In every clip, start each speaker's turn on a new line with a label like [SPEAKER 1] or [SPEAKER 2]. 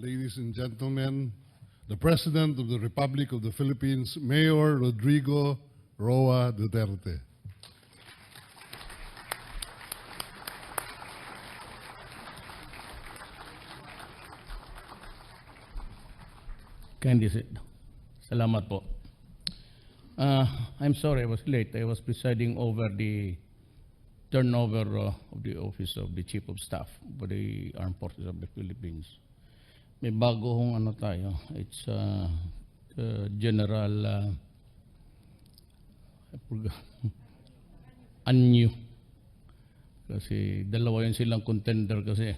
[SPEAKER 1] ladies and gentlemen, the President of the Republic of the Philippines, Mayor Rodrigo Roa Duterte.
[SPEAKER 2] Kindly sit. Salamat po. I'm sorry I was late. I was presiding over the turnover of the Office of the Chief of Staff for the Armed Forces of the Philippines. May bago hong ano tayo. It's General Anyo. Kasi dalawa yun silang contender kasi.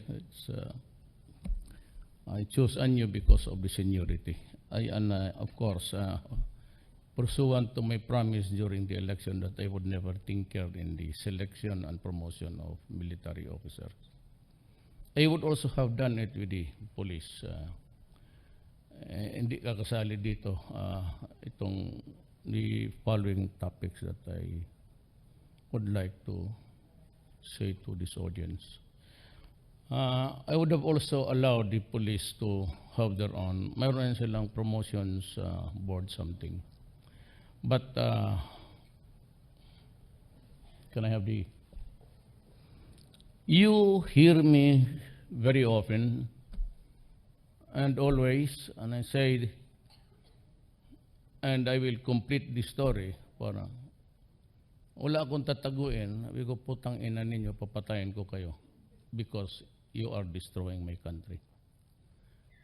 [SPEAKER 2] I chose Anyo because of the seniority. Of course, pursuant to my promise during the election that I would never tinker in the selection and promotion of military officers. I would also have done it with the police. Hindi kakasali dito itong the following topics that I would like to say to this audience. I would have also allowed the police to have their own, mayroon silang promotions board something. But can I have the, you hear me very often and always, and I say, and I will complete the story, para wala akong tataguin, sabi ko, putang ina ninyo, papatayin ko kayo because you are destroying my country.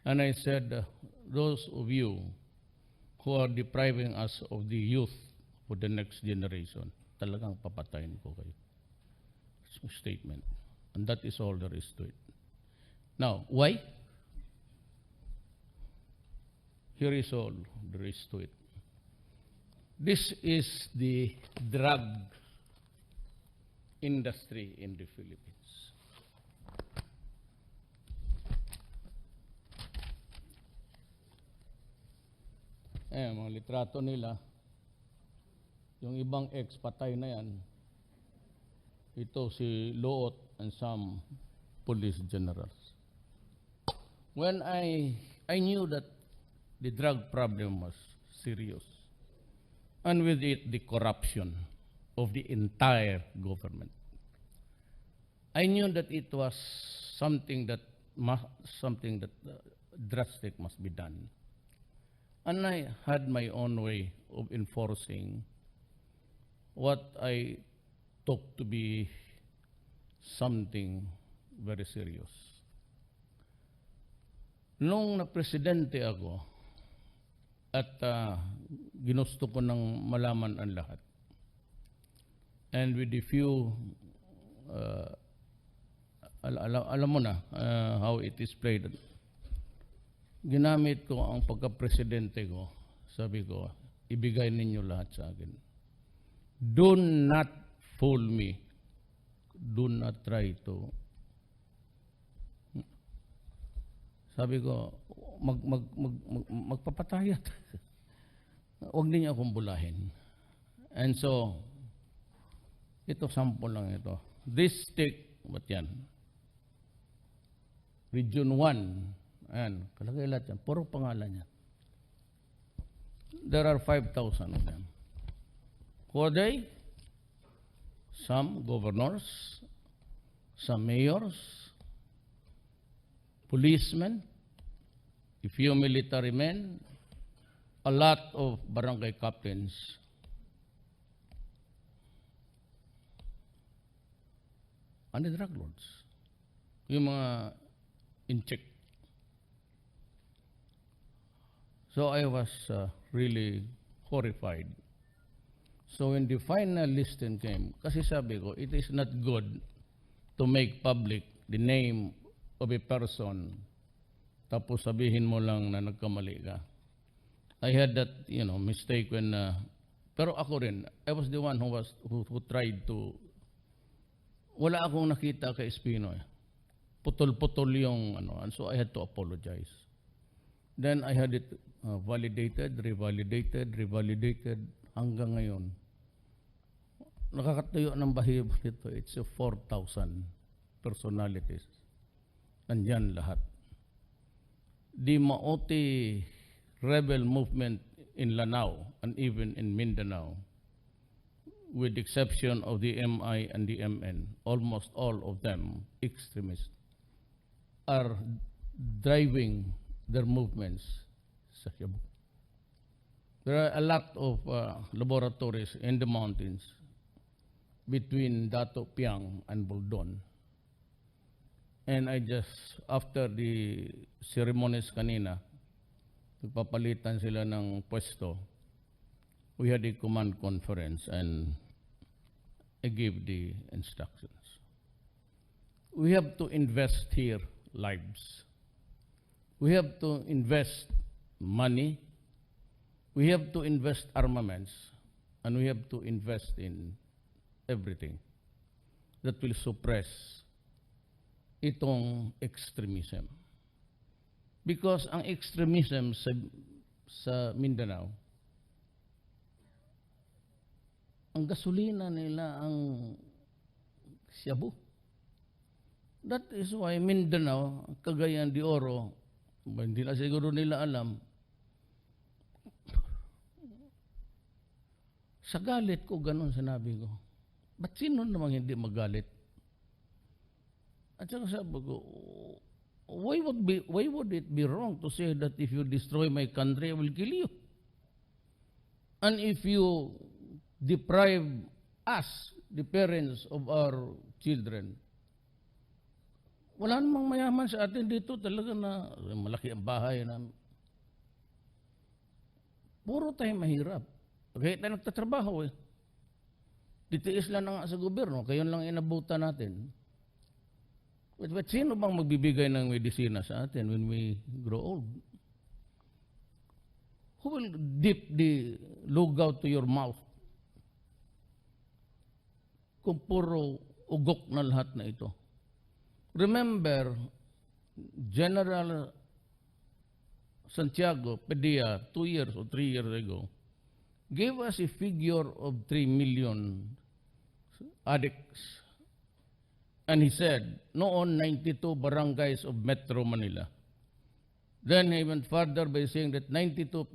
[SPEAKER 2] And I said, those of you who are depriving us of the youth for the next generation, talagang papatayin ko kayo. It's a statement. And that is all there is to it. Now, why? Here is all there is to it. This is the drug industry in the Philippines. Mga litrato nila, yung ibang ex-patay na yan, ito si Loot and some police generals. When I knew that the drug problem was serious, and with it the corruption of the entire government, I knew that it was something that drastic must be done. And I had my own way of enforcing what I took to be something very serious. Nung na-presidente ako at ginusto ko ng malaman ang lahat, and with the few, alam mo na how it is played, ginamit ko ang pagka-presidente ko, sabi ko, ibigay ninyo lahat sa akin. Do not fool me. Do not try to. Sabi ko, magpapatayat. Huwag niyo akong bulahin. And so, ito sample lang ito. This stick, ba't yan? Region 1. Ayan, kalagay lahat yan. Puro pangalan yan. There are 5,000 of them. Who are they? Some governors, some mayors, policemen, a few military men, a lot of barangay captains. And the drug lords. Yung mga in-check. So I was really horrified. So when the final listing came, kasi sabi ko, it is not good to make public the name of a person, tapos sabihin mo lang na nagkamali ka. I had that, mistake when, pero ako rin, I was the one who tried to, wala akong nakita kay Espino. Putol-putol yung, and so I had to apologize. Then I had it validated, revalidated, hanggang ngayon. Nakakatuyo ng bahib ito. It's 4,000 personalities. Nandyan lahat. the Maote rebel movement in Lanao and even in Mindanao, with the exception of the MI and the MN, almost all of them extremists, are driving their movements sa Cebu. There are a lot of laboratories in the mountains between Dato Piang and Buldon. And I just, after the ceremonies kanina, nagpapalitan sila ng pwesto, we had a command conference and I gave the instructions. We have to invest here lives. We have to invest money. We have to invest armaments. And we have to invest in everything that will suppress itong extremism. Because ang extremism sa Mindanao, ang gasolina nila ang Cebu. That is why Mindanao, Cagayan de Oro, hindi na siguro nila alam, sa galit ko, ganun sinabi ko. Ba't sino namang hindi magalit? At saka sabi ko, why would it be wrong to say that if you destroy my country, I will kill you? And if you deprive us, the parents of our children, wala namang mayaman sa atin dito, talaga na malaki ang bahay namin. Puro tayo mahirap. Kaya tayo nagtatrabaho eh. Titiis lang na nga sa gobyerno, kayo lang inabutan natin. But sino bang magbibigay ng medisina sa atin when we grow old? Who will dip the lugaw to your mouth? Kung puro ugok na lahat na ito. Remember, General Santiago Padilla, 2 years or 3 years ago, gave us a figure of 3 million addicts. And he said, noon 92 barangays of Metro Manila. Then he went further by saying that 92%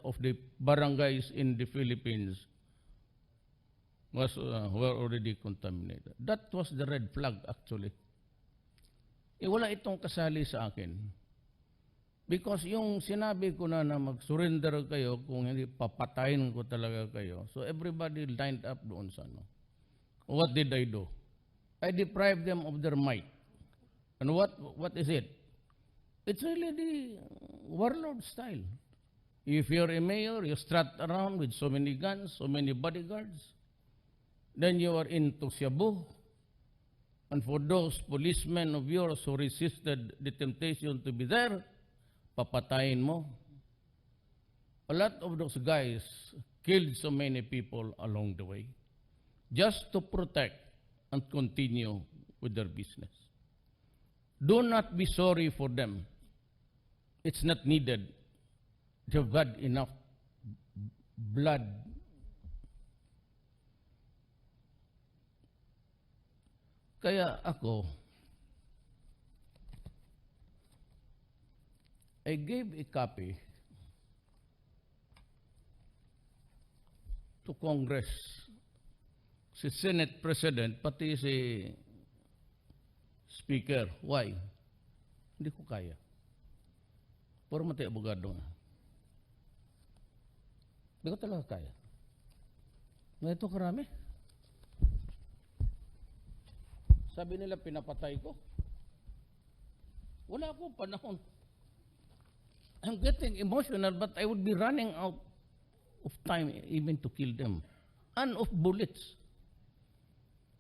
[SPEAKER 2] of the barangays in the Philippines were already contaminated. That was the red flag actually. Wala itong kasali sa akin. Because yung sinabi ko na mag-surrender kayo, kung hindi papatayin ko talaga kayo. So everybody lined up doon sa ano. What did I do? I deprived them of their might. And what is it? It's really the warlord style. If you're a mayor, you strut around with so many guns, so many bodyguards. Then you are into Cebu. And for those policemen of yours who resisted the temptation to be there, papatayin mo. A lot of those guys killed so many people along the way just to protect and continue with their business. Do not be sorry for them. It's not needed. They've got enough blood. Kaya ako, I gave a copy to Congress, si Senate President, pati si Speaker. Why? Hindi ko kaya. Puro matay abogado na. Hindi ko talaga kaya. Na ito karami. Sabi nila pinapatay ko. Wala akong panahon. I'm getting emotional, but I would be running out of time even to kill them. And of bullets.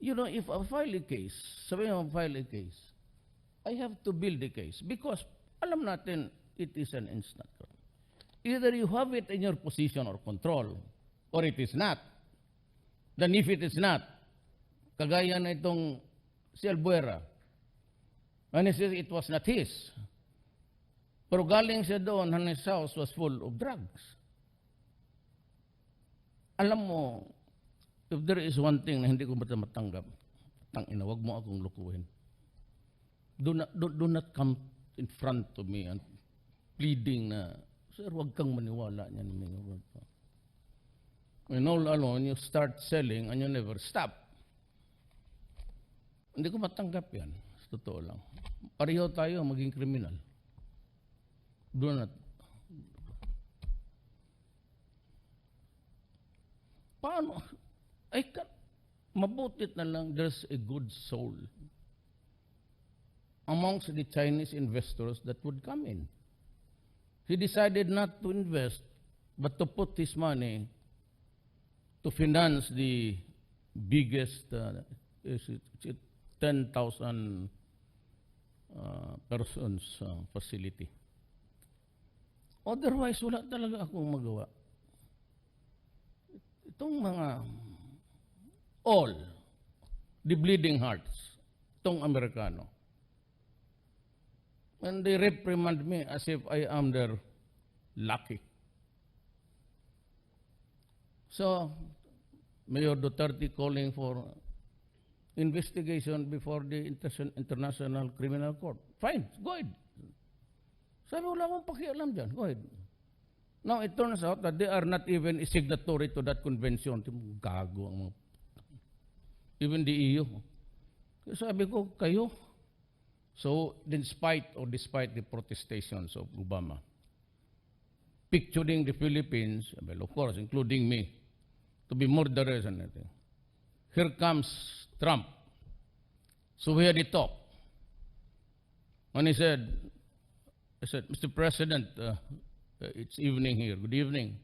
[SPEAKER 2] You know, if I file a case, sabihin mo file a case, I have to build a case. Because, alam natin, it is an instant crime. Either you have it in your position or control, or it is not. Then if it is not, kagaya na itong si Albuera, and he says it was not his. Pero galing siya doon, and his house was full of drugs. Alam mo, if there is one thing na hindi ko matanggap, tangina, wag mo akong lukuhin. Do not come in front of me and pleading na, sir, wag kang maniwala niyan. When all alone, you start selling and you never stop. Hindi ko matanggap yan. Sa totoo lang. Pareho tayo maging kriminal. Do not. Paano? Mabutit na lang there's a good soul amongst the Chinese investors that would come in. He decided not to invest, but to put his money to finance the biggest 10,000 persons facility. Otherwise, wala talaga akong magawa. Itong mga all, the bleeding hearts, itong Amerikano. And they reprimand me as if I am their lucky. So, Mayor Duterte calling for investigation before the International Criminal Court. Fine, go ahead. Sabi, wala akong pakialam dyan. Go ahead. Now, it turns out that they are not even a signatory to that convention. Gago ang mga... Even the EU. Sabi ko, kayo. So, despite the protestations of Obama, picturing the Philippines, well, of course, including me, to be murderers and everything. Here comes Trump. So we had a talk. And I said, Mr. President, it's evening here. Good evening.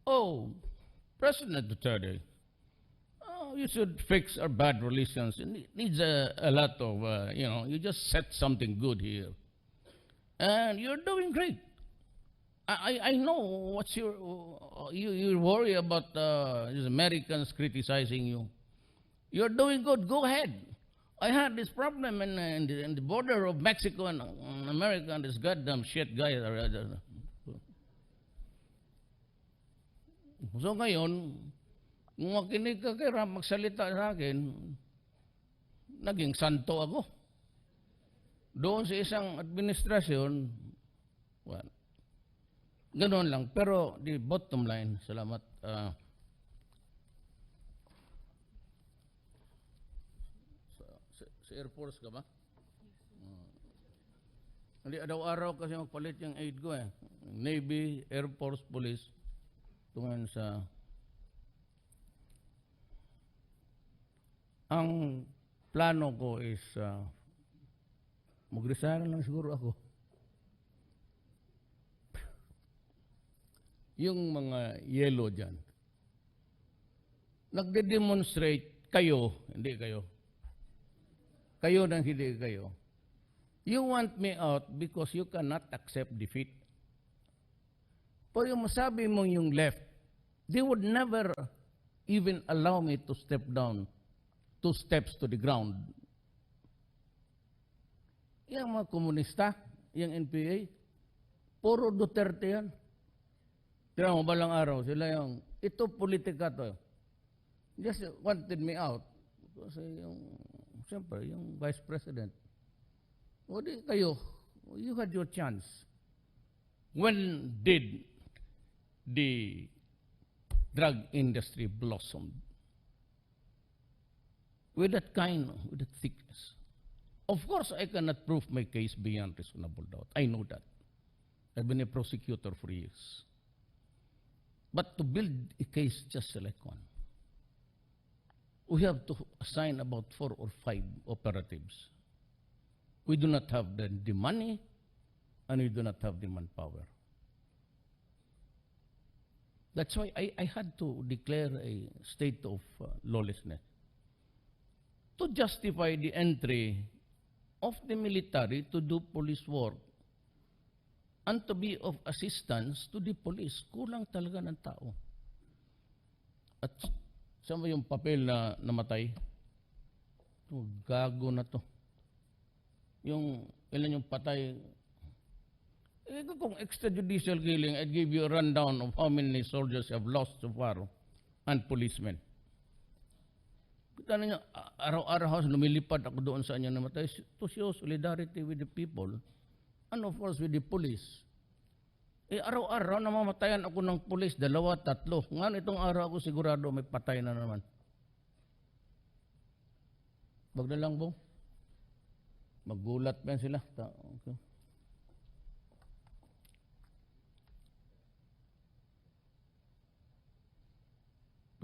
[SPEAKER 2] Oh, President Duterte, you should fix our bad relations. It needs a lot of, you just set something good here. And you're doing great. I know what's you worry about these Americans criticizing you. You're doing good. Go ahead. I had this problem in the border of Mexico and America, and this goddamn shit guy. So ngayon, kung makinig ka kay Ram magsalita sa akin, naging santo ako. Doon sa isang administrasyon, well, ganoon lang. Pero the bottom line, salamat. Sa Air Force ka ba? Hindi, araw-araw kasi magpalit yung aid ko eh. Navy, Air Force, Police. Tungan sa... Ang plano ko is mag-resign lang siguro ako. Yung mga yellow dyan, nagde-demonstrate kayo, hindi kayo. Kayo nang hindi kayo. You want me out because you cannot accept defeat. Pero yung masabi mong yung left, they would never even allow me to step down 2 steps to the ground. Yung mga komunista, yung NPA, puro Duterte yan. Tira mo balang araw, sila yung, ito politika to. Just wanted me out. Kasi yung, siyempre, yung Vice President. O di kayo, you had your chance. When did the drug industry blossom? With that thickness. Of course, I cannot prove my case beyond reasonable doubt. I know that. I've been a prosecutor for years. But to build a case just like one, we have to assign about 4 or 5 operatives. We do not have the money, and we do not have the manpower. That's why I had to declare a state of lawlessness to justify the entry of the military to do police work and to be of assistance to the police. Kulang talaga ng tao. At saan ba yung papel na namatay? Oh, gago na to. Yung ilan yung patay. Kung extrajudicial killing, I'd give you a rundown of how many soldiers have lost so far and policemen. Kita niyo, araw-araw lumilipad ako doon sa inyo namatay to show solidarity with the people and of course with the police. Araw-araw namamatayan ako ng pulis, 2, 3. Nga itong araw ako sigurado may patay na naman. Wag na lang, Bong. Maggulat pa yan sila. Okay.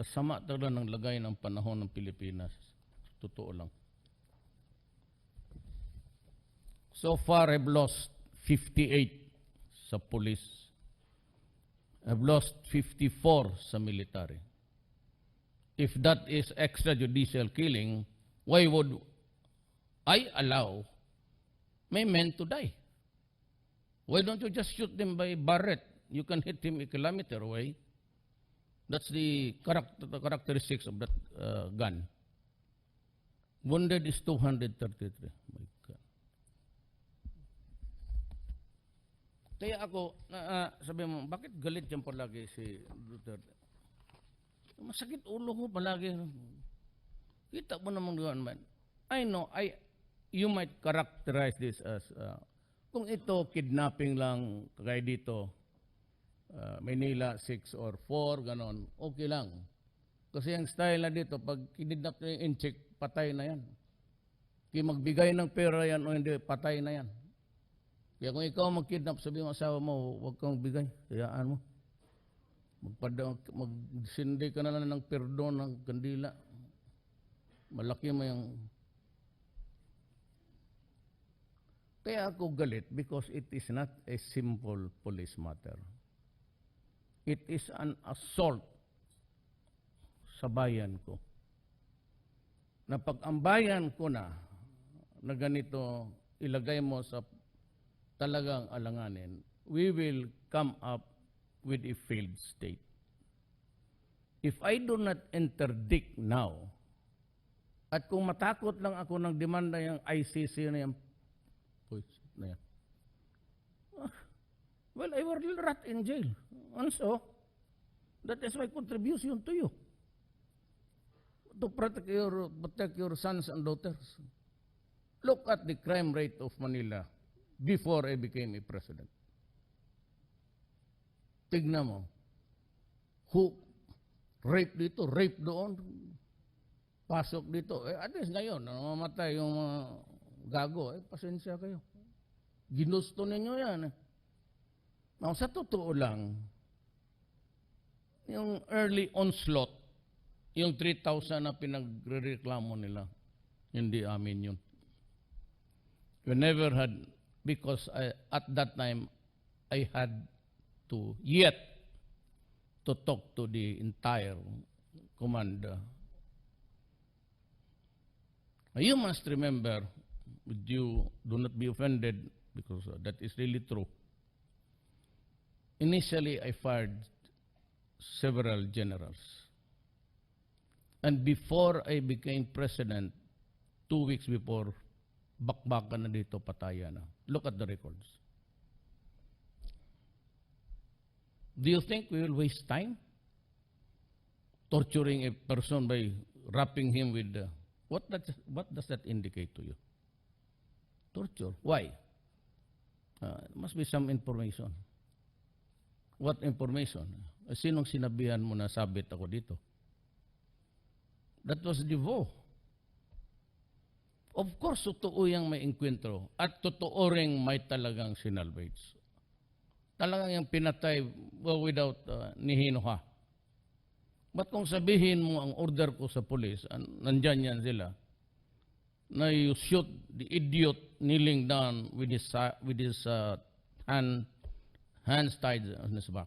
[SPEAKER 2] Kasama talaga ng lagay ng panahon ng Pilipinas. Totoo lang. So far, I've lost 58 sa police. I've lost 54 sa military. If that is extrajudicial killing, why would I allow my men to die? Why don't you just shoot them by Barrett? You can hit him a kilometer away. That's the characteristics of that gun. Wounded is 233. My God. Kaya ako, sabi mo, bakit galit yan palagi si Duterte? Masakit ulo ko palagi. Kita mo naman doon man. I know, you might characterize this as, kung ito kidnapping lang, kagaya dito, Manila 6 or 4, ganon, okay lang. Kasi ang style na dito, pag kidnap na yung in-check, patay na yan. Kaya magbigay ng pera yan o hindi, patay na yan. Kaya kung ikaw mag-kidnap, sabi mo asawa mo, huwag kang bigay, hayaan mo. Magsindi ka na lang ng perdon ng kandila. Malaki mo yung... Kaya ako galit because it is not a simple police matter. It is an assault sa bayan ko. Na pag ang bayan ko na ganito ilagay mo sa talagang alanganin, we will come up with a failed state. If I do not interdict now, at kung matakot lang ako ng demanda yung ICC na yan, well, I will rot in jail. And so, that is my contribution to you. To protect your sons and daughters. Look at the crime rate of Manila before I became a president. Tignan mo. Rape dito, rape doon, pasok dito. At least ngayon, namamatay yung gago. Pasensya kayo. Ginusto ninyo yan. Now, sa totoo lang, yung early onslaught, yung 3,000 na pinagreklamo nila, hindi amin yun. We never had, because at that time, I had to talk to the entire command. You must remember, do not be offended, because that is really true. Initially, I fired several generals. And before I became president, 2 weeks before, bakbakan na dito, patayan na. Look at the records. Do you think we will waste time torturing a person by wrapping him with what does that indicate to you? Torture. Why? Must be some information. What information? Sinong sinabihan mo na sabit ako dito? That was the vow. Of course, totoo yung may enkwentro at totoo rin may talagang sinalvage. Talagang yung pinatay without nihinuha. But kung sabihin mo ang order ko sa police, nandyan yan sila, na you shoot the idiot kneeling down with his hands tied on his back.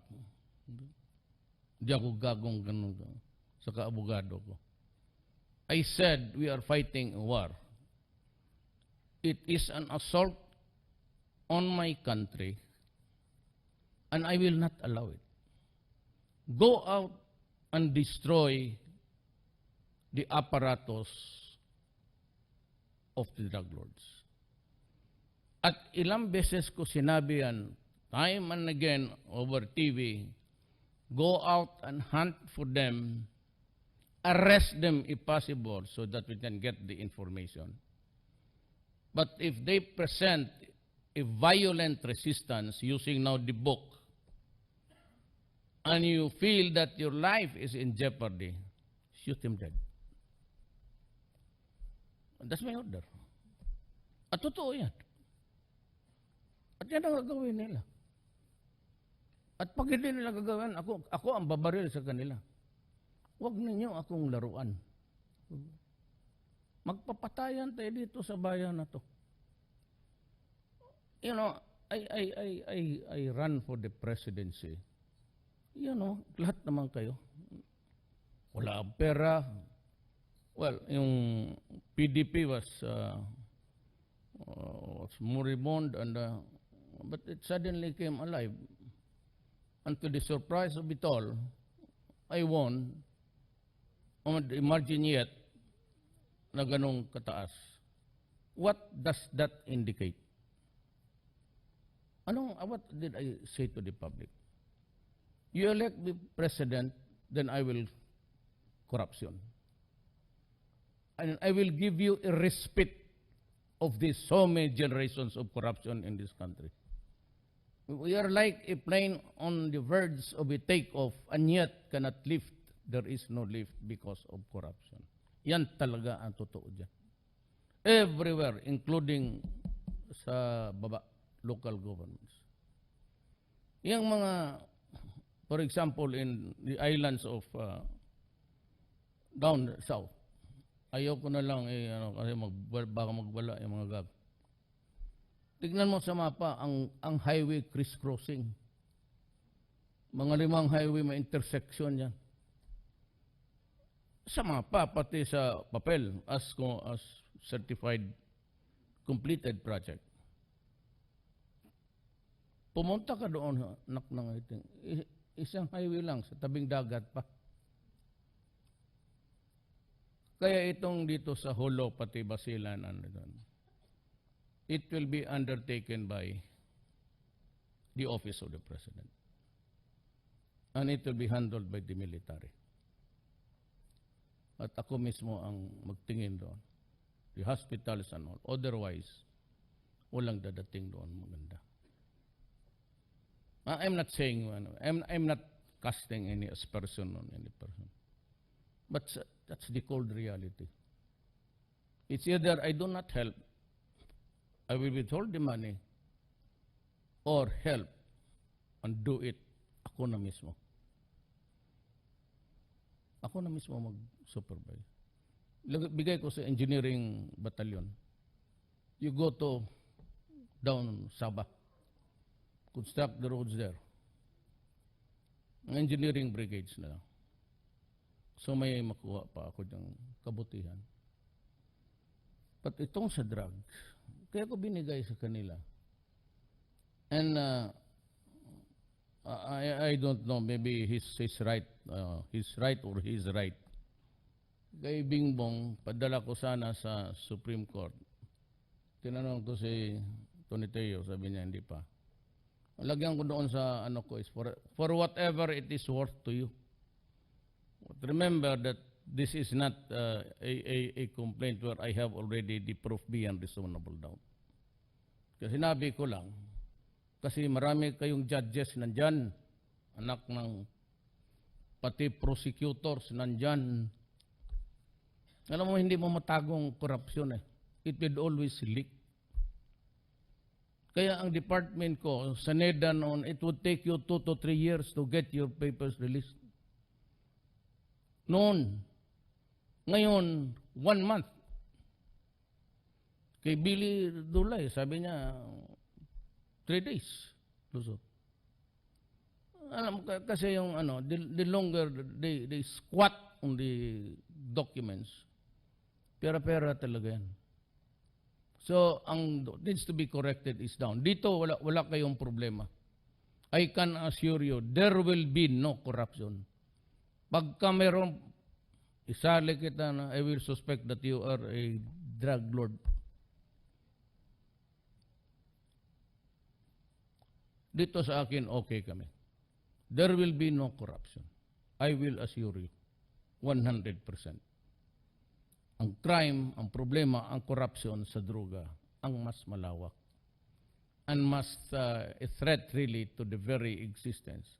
[SPEAKER 2] Di ako gagong ganun sa kaabogado ko. I said we are fighting a war. It is an assault on my country, and I will not allow it. Go out and destroy the apparatus of the drug lords. At ilang beses ko sinabi yan, time and again over TV, go out and hunt for them, arrest them if possible so that we can get the information. But if they present a violent resistance using now the book and you feel that your life is in jeopardy, shoot him dead. That's my order. At totoo yan. At yan ang gagawin nila. At pag hindi nila gagawin, ako ang babaril sa kanila. Huwag ninyo akong laruan. Magpapatayan tayo dito sa bayan na to. You know, I run for the presidency. You know, lahat naman kayo. Wala ang pera. Well, yung PDP was moribund, and but it suddenly came alive. And to the surprise of it all, I won. Imagine yet na ganong kataas. What does that indicate? What did I say to the public? You elect me president, then I will corruption. And I will give you a respite of these so many generations of corruption in this country. We are like a plane on the verge of a takeoff and yet cannot lift. There is no lift because of corruption. Yan talaga ang totoo dyan. Everywhere, including sa baba, local governments. Yang mga, for example, in the islands of down south, ayoko na lang kasi baka magbala yung mga gag. Tignan mo sa mapa ang highway crisscrossing. Mga 5 highway may intersection yan. Sa mapa, pati sa papel as certified completed project. Pumunta ka doon, anak ng iting. Isang highway lang sa tabing dagat pa. Kaya itong dito sa Holo, pati Basilan, it will be undertaken by the office of the president. And it will be handled by the military. At ako mismo ang magtingin doon. The hospitals and all. Otherwise, walang dadating doon maganda. I'm not saying, I'm not casting any aspersion on any person. But that's the cold reality. It's either I do not help, I will withhold the money, or help and do it ako na mismo. Ako na mismo mag-supervise. Bigay ko sa engineering battalion. You go to down Sabah. Construct the roads there. Engineering brigades na lang. So may makuha pa ako ng kabutihan. But itong sa drugs, kaya ko binigay sa kanila. And I don't know, maybe he's right or he's right. Kay Bingbong, padala ko sana sa Supreme Court. Tinanong ko si Tony Teo, sabi niya hindi pa. Lagyan ko doon sa is for whatever it is worth to you. But remember that this is not a complaint where I have already the proof beyond reasonable doubt. Kasi sinabi ko lang, kasi marami kayong judges nandyan, anak ng pati prosecutors nandyan. Alam mo, hindi mo matagong korupsyon eh. It will always leak. Kaya ang department ko, sa NEDA noon, it would take you 2 to 3 years to get your papers released. Noon. Ngayon, 1 month. Kay Billy Dulay, sabi niya, 3 days. Lusot. Alam mo, kasi yung the longer they squat on the documents, pera-pera talaga yan. So, ang needs to be corrected is down. Dito, wala kayong problema. I can assure you, there will be no corruption. Pagka meron, isali kita na, I will suspect that you are a drug lord. Dito sa akin, okay kami. There will be no corruption. I will assure you, 100%. Ang crime, ang problema, ang corruption sa droga, ang mas malawak. And mas a threat really to the very existence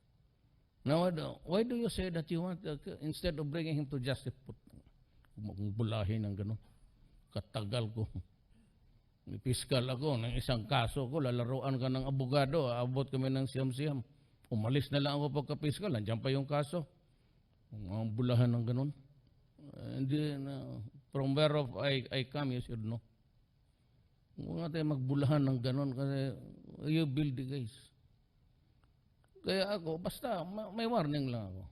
[SPEAKER 2] Now, why do you say that you want, instead of bringing him to justice, bulahin ng gano'n? Katagal ko. Piskal ako ng isang kaso ko, lalaruan ka ng abogado, aabot kami ng siyam-siyam. Umalis na lang ako pagka-piskal, nandiyan pa yung kaso. Ang bulahan ng gano'n. Hindi na, from whereof I come, you should know. Huwag nga tayo magbulahan ng gano'n kasi you build the case. Kaya ako, basta may warning lang ako.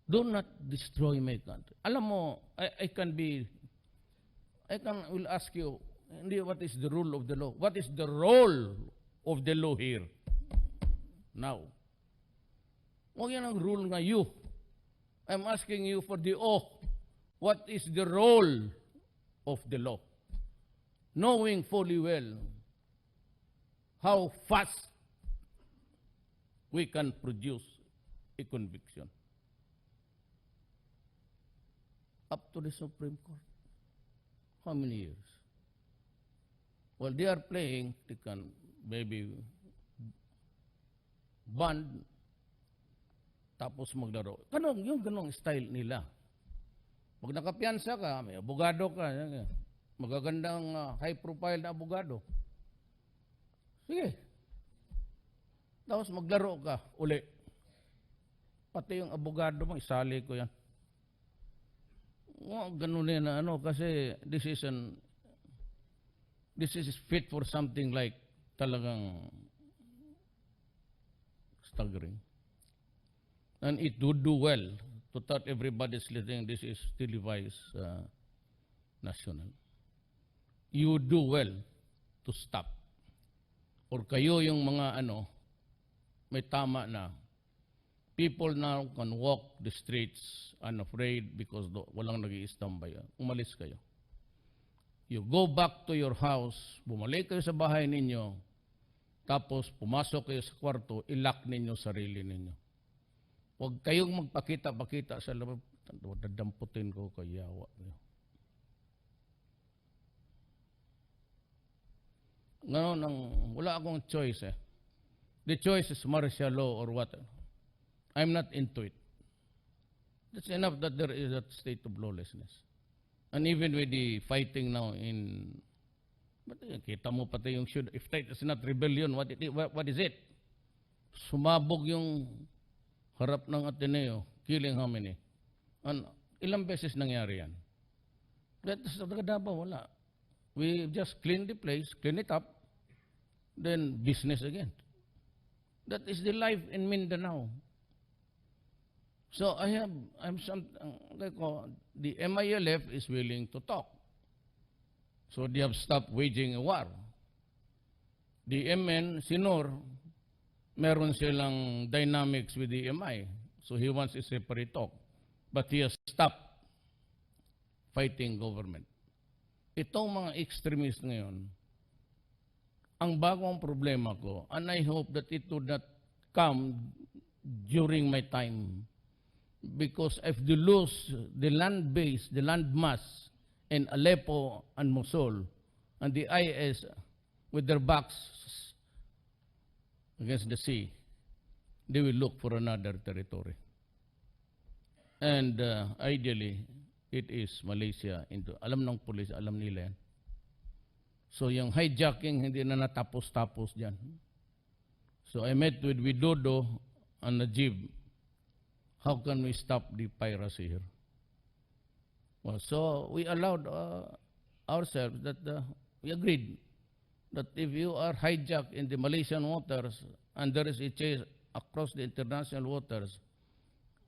[SPEAKER 2] Do not destroy my country. Alam mo, I will ask you, hindi what is the rule of the law? What is the role of the law here? Now. Huwag yan ang rule nga you. I'm asking you for the oath. What is the role of the law? Knowing fully well how fast we can produce a conviction. Up to the Supreme Court. How many years? Well, they are playing, they can maybe band, tapos maglaro. Yung ganong style nila. Pag nakapiyansa ka, may abogado ka, magagandang high-profile na abogado. Sige. Tapos maglaro ka, uli. Pati yung abogado mo, isali ko yan. Ganun yan na kasi this is fit for something like talagang staggering. And it would do well to thought everybody's listening, this is televised national. You would do well to stop. Or kayo yung mga may tama na. People now can walk the streets unafraid because walang nag-i-standby. Umalis kayo. You go back to your house, bumalik kayo sa bahay ninyo, tapos pumasok kayo sa kwarto, ilock ninyo sarili ninyo. Huwag kayong magpakita-pakita sa labas. Dadamputin ko kay yawa. Ngayon, wala akong choice eh. The choice is martial law or what. I'm not into it. That's enough that there is that state of lawlessness. And even with the fighting now kita mo pati yung if that is not rebellion, what is it? Sumabog yung harap ng Ateneo, killing how many? Ilang beses nangyari yan? Sa Davao, wala. We just clean the place, clean it up, then business again. That is the life in Mindanao. So the MILF is willing to talk. So they have stopped waging a war. The MN, Sinor, meron silang dynamics with the MI. So he wants a separate talk. But he has stopped fighting government. Itong mga extremists ngayon, ang bagong problema ko, and I hope that it would not come during my time. Because if they lose the land base, the land mass in Aleppo and Mosul, and the IS with their backs against the sea, they will look for another territory. And ideally, it is Malaysia. Alam ng police, alam nila yan. So yung hijacking, hindi na natapos-tapos dyan. So I met with Widodo and Najib. How can we stop the piracy here? Well, so we allowed ourselves that we agreed that if you are hijacked in the Malaysian waters and there is a chase across the international waters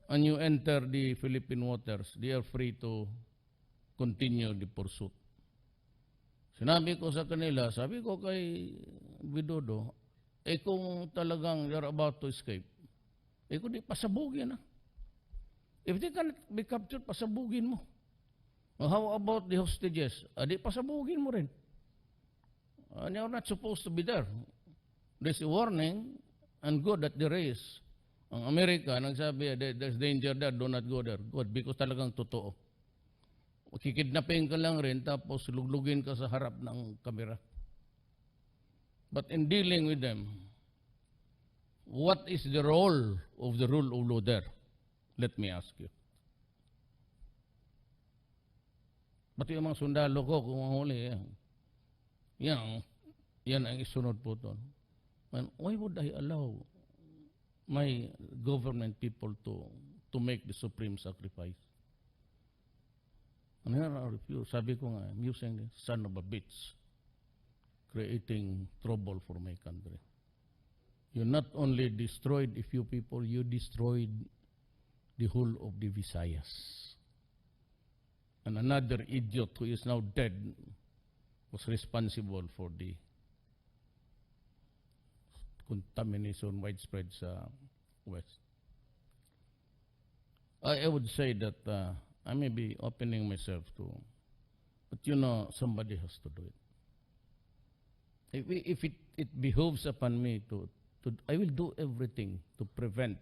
[SPEAKER 2] and you enter the Philippine waters, they are free to continue the pursuit. Sinabi ko sa kanila, sabi ko kay Widodo, kung talagang you're about to escape, kung di pasabugin na. If they cannot be captured, pasabugin mo. How about the hostages? Di pasabugin mo rin. And you're not supposed to be there. There's a warning and good that there is. Ang Amerika, nagsabi, there's danger there, do not go there. Good, because talagang totoo. Kikidnapin ka lang rin, tapos luglugin ka sa harap ng kamera. But in dealing with them, what is the role of the rule of law there? Let me ask you. Pati yung mga sundalo ko, kung mahuli, yan ang isunod po doon. And why would I allow my government people to make the supreme sacrifice? And here I refuse. Sabi ko nga, I'm using the son of a bitch, creating trouble for my country. You not only destroyed a few people, you destroyed the whole of the Visayas. And another idiot who is now dead was responsible for the contamination widespread sa West. I would say that I may be opening myself to, but somebody has to do it. If it behoves upon me to I will do everything to prevent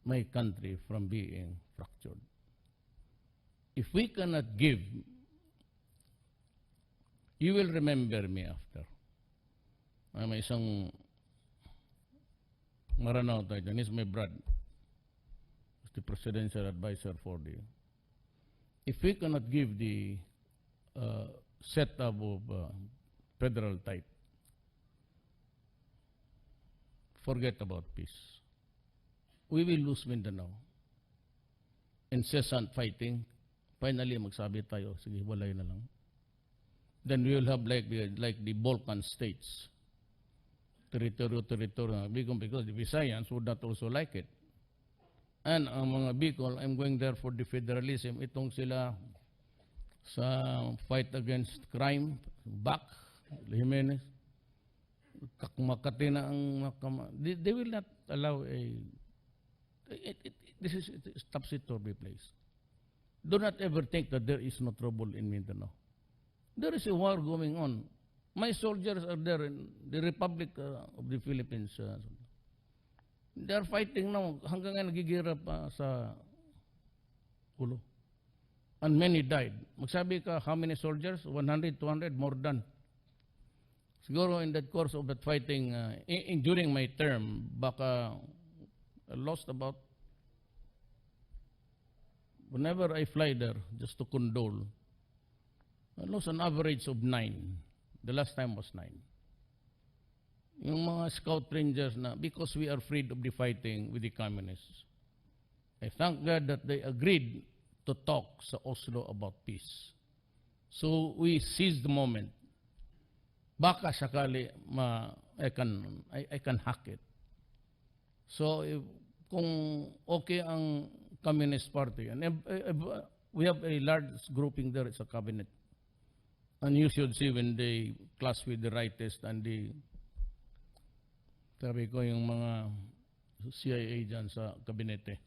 [SPEAKER 2] my country from being fractured. If we cannot give, you will remember me after. May isang Maranao tayo dyan. He's my brother. He's the presidential advisor for the... If we cannot give the setup of federal type, forget about peace. We will lose Mindanao. Incessant fighting. Finally, magsabi tayo, sige, walay na lang. Then we will have like the Balkan states. Territory. Because the Visayans would not also like it. And ang mga Bicol, I'm going there for the federalism. Itong sila sa fight against crime, back, Jimenez, Makati na ang they will not allow this is a topsy-turvy place. Do not ever think that there is no trouble in Mindanao. There is a war going on. My soldiers are there in the Republic of the Philippines. They are fighting now. Hanggang nga nagigira pa sa ulo. And many died. Magsabi ka, how many soldiers? 100, 200, more than. Siguro in that course of that fighting, during my term, baka I lost about, whenever I fly there, just to condole, I lost an average of 9. The last time was 9. Yung mga scout rangers na, because we are afraid of the fighting with the communists. I thank God that they agreed to talk sa Oslo about peace. So we seized the moment. Baka sakali I can hack it. So kung okay ang Communist Party, and we have a large grouping there as a cabinet. And you should see when they clash with the rightist and the, sabi ko yung mga CIA dyan sa kabinete.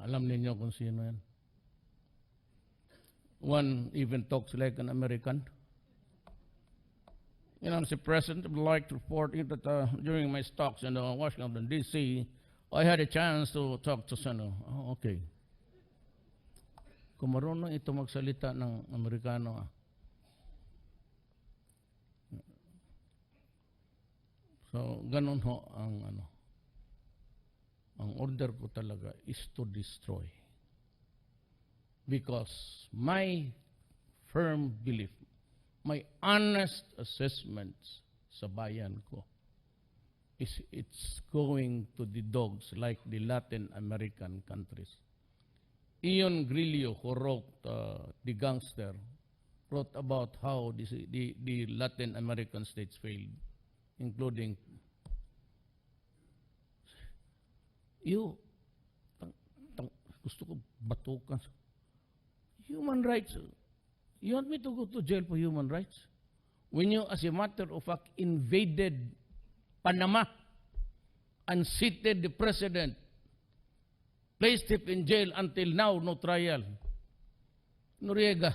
[SPEAKER 2] Alam ninyo kung sino yan. One even talks like an American. Mr. President, I would like to report that during my talks in Washington, D.C., I had a chance to talk to Senator. Oh, okay. Kung marunong ito magsalita ng Amerikano. So, ganun ho ang order ko talaga is to destroy. Because my firm belief, my honest assessments sa bayan ko is it's going to the dogs like the Latin American countries. Ian Grillo, who wrote The Gangster, wrote about how the Latin American states failed, including gusto ko batukan. Human rights. You want me to go to jail for human rights? When you, as a matter of fact, invaded Panama and seated the president, placed him in jail until now, no trial. Noriega.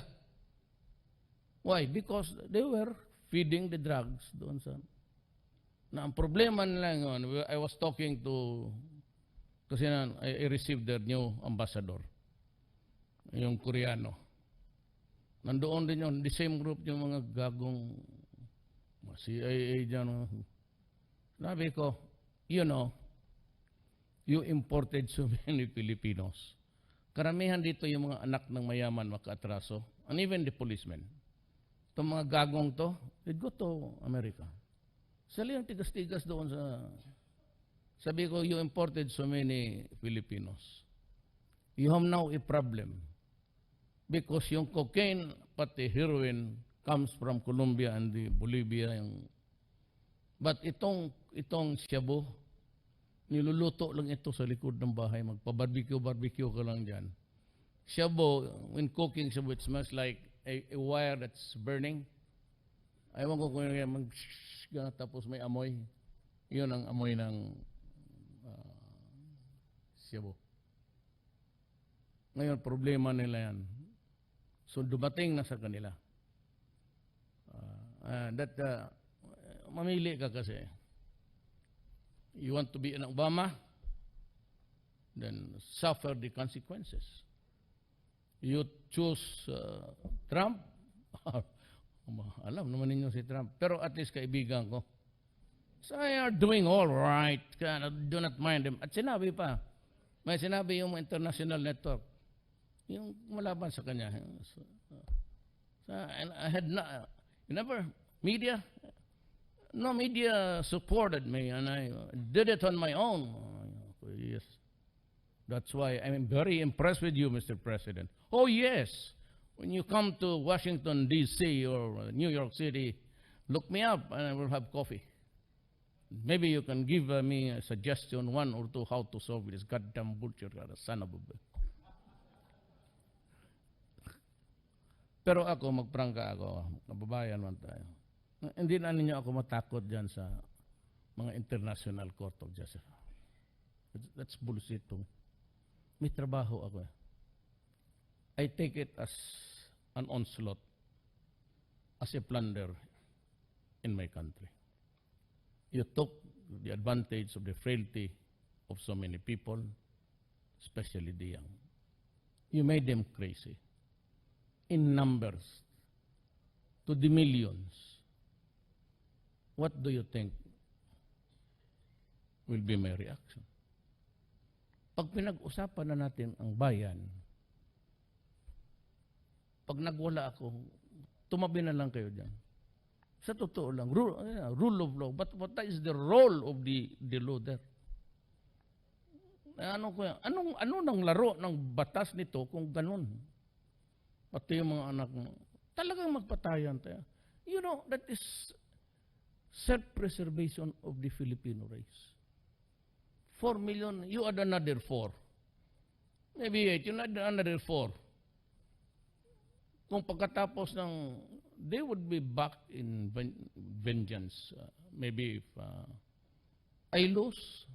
[SPEAKER 2] Why? Because they were feeding the drugs doon sa... Na ang problema nila ngayon, I was talking to... Kasi I received their new ambassador. Yung Koreano. Nandoon din yun, the same group yung mga gagong CIA dyan. Sabi ko, you know, you imported so many Filipinos. Karamihan dito yung mga anak ng mayaman makaatraso, and even the policemen. Itong mga gagong to, they'd go to America. Sali ang tigas-tigas doon sa... Sabi ko, you imported so many Filipinos. You have now a problem. Because yung cocaine, pati heroin, comes from Colombia and the Bolivia. But itong shabu, niluluto lang ito sa likod ng bahay. Magpa-barbecue ka lang dyan. Shabu, when cooking shabu, it smells like a wire that's burning. Ayaw ko kung tapos may amoy. Yun ang amoy ng shabu. Ngayon, problema nila yan. So, dumating na sa kanila. Mamili ka kasi. You want to be an Obama? Then suffer the consequences. You choose Trump? Alam naman ninyo si Trump. Pero at least kaibigan ko. So they are doing all right. Do not mind them. At sinabi pa, may sinabi yung international network, yung malaban sa kanya. And I had never media. No media supported me, and I did it on my own. Yes. That's why I'm very impressed with you, Mr. President. Oh, yes. When you come to Washington, D.C. or New York City, look me up and I will have coffee. Maybe you can give me a suggestion, one or two, how to solve this goddamn bullshit, son of a bitch. Pero ako, magprangka ako, kababayan man tayo. Hindi na ninyo ako matakot dyan sa mga International Court of Justice. That's bullshit too. May trabaho ako. I take it as an onslaught, as a plunder in my country. You took the advantage of the frailty of so many people, especially the young. You made them crazy. In numbers, to the millions. What do you think will be my reaction? Pag pinag-usapan na natin ang bayan, pag nagwala ako, tumabi na lang kayo dyan. Sa totoo lang, rule of law. But what is the role of the law there? Ano nang laro ng batas nito kung ganun? Pati yung mga anak mo, talagang magpatayan tayo. You know, that is self-preservation of the Filipino race. 4 million, you add another 4. Maybe 8, you add another 4. Kung pagkatapos ng, they would be back in vengeance. Maybe if I lose,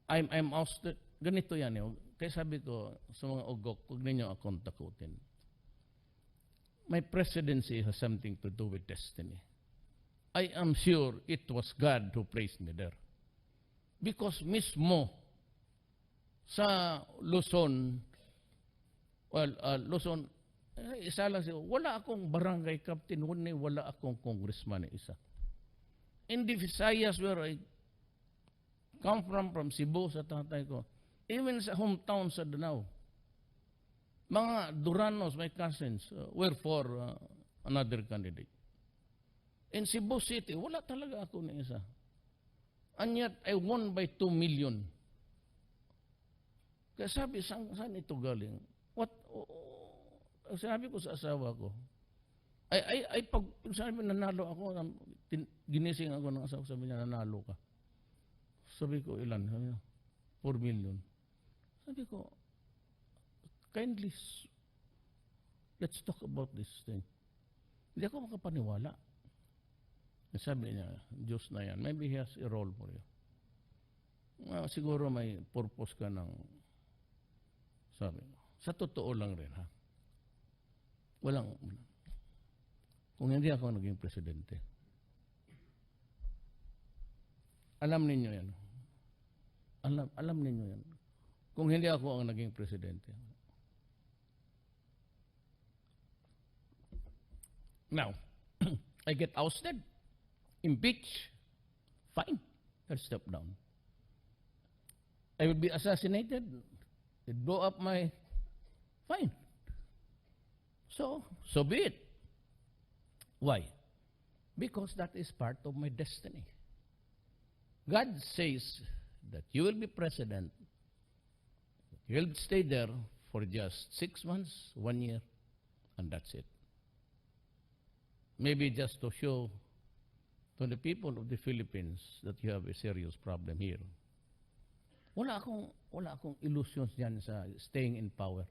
[SPEAKER 2] I'm ousted. Ganito yan eh. Kaya sabi ko sa mga ugok, huwag ninyo akong takutin. My presidency has something to do with destiny. I am sure it was God who placed me there. Because mismo sa Luzon, Luzon, isa lang siya, wala akong barangay captain, wala akong congressman isa. In the Visayas where I come from Cebu sa tatay ko, even sa hometown sa Danao, mga Duranos, my cousins, were for another candidate. In Cebu City, wala talaga ako na isa. And yet, I won by 2 million. Kaya sabi, saan ito galing? Sabi ko sa asawa ko, pag sabi nanalo ako, ginising ako ng asawa, sabi niya, nanalo ka. Sabi ko, ilan? Sabi niya, 4 million. Sabi ko, kindly, let's talk about this thing. Hindi ako makapaniwala. Sabi niya, Diyos na yan, maybe He has a role for you. Siguro may purpose ka ng, sabi ko, sa totoo lang rin ha. Walang, kung hindi ako naging presidente, alam ninyo yan. Alam ninyo yan. Kung hindi ako ang naging presidente. Now, I get ousted, impeached, fine, I'll step down. I will be assassinated, they blow up my, fine. So be it. Why? Because that is part of my destiny. God says that you will be president. You'll stay there for just 6 months, 1 year, and that's it. Maybe just to show to the people of the Philippines that you have a serious problem here. Wala akong illusions diyan sa staying in power.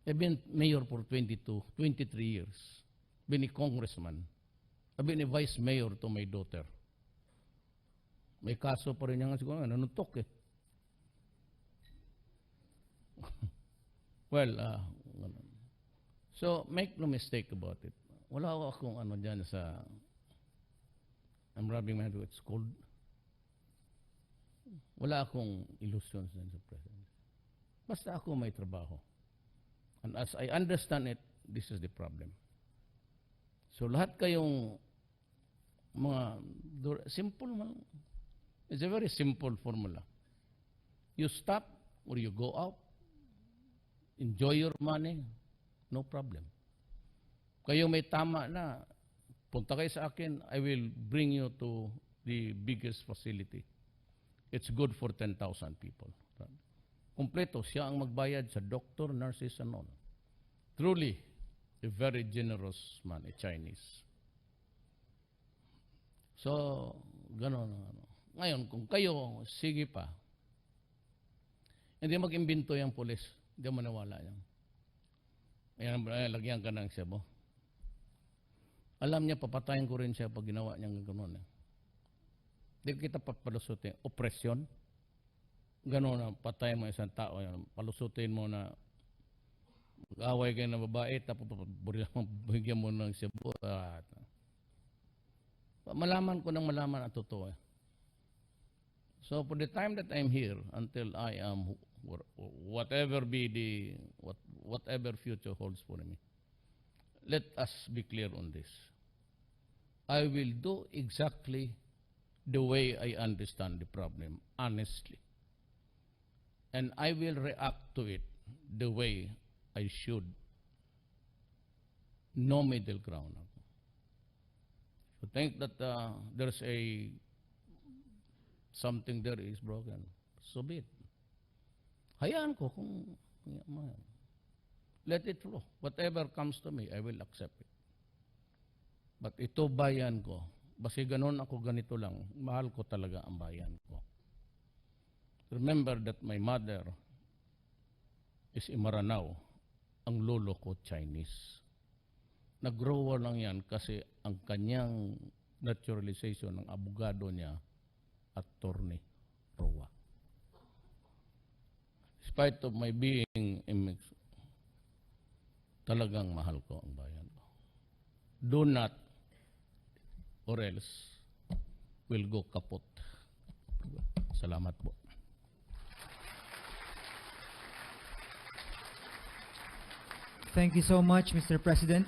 [SPEAKER 2] I've been mayor for 23 years. Been a congressman. I've been a vice mayor to my daughter. May kaso pa rin niya siguro, nanuntok eh. Well, so make no mistake about it. Wala akong dyan sa, I'm rubbing my head, it's cold. Wala akong illusions dyan sa president. Basta ako may trabaho. And as I understand it, this is the problem. So lahat kayong mga simple man. It's a very simple formula. You stop or you go out, enjoy your money, no problem. Kayo may tama na, punta kayo sa akin, I will bring you to the biggest facility. It's good for 10,000 people. Kompleto, siya ang magbayad sa doctor, nurses, and all. Truly, a very generous man, a Chinese. So, gano'n. Ngayon, kung kayo, sige pa, hindi mag-imbento yung polis. Hindi mo nawala yan. Ayan, lagyan ka ng sebo. Alam niya, papatayin ko rin siya pag ginawa niyang gano'n. Hindi kita papalusutin. Opresyon. Gano'n na, patayin mo isang tao. Palusutin mo na mag-away kayo ng babae, tapos bigyan mo ng sebo. Malaman ko ng malaman ang totoo. So for the time that I'm here, until I am whatever future holds for me, let us be clear on this. I will do exactly the way I understand the problem, honestly. And I will react to it the way I should. No middle ground. So think that there's something there is broken. So be it. Hayaan ko kung let it flow. Whatever comes to me, I will accept it. But ito bayan ko. Basta ganon ako ganito lang. Mahal ko talaga ang bayan ko. Remember that my mother is Maranao. Ang lolo ko Chinese. Nag-grower lang yan kasi ang kanyang naturalization ng abogado niya, attorney Roa. Despite of my being Mexico, talagang mahal ko ang bayan ko. Do not, or else will go kaput. Salamat po.
[SPEAKER 3] Thank you so much, Mr. President.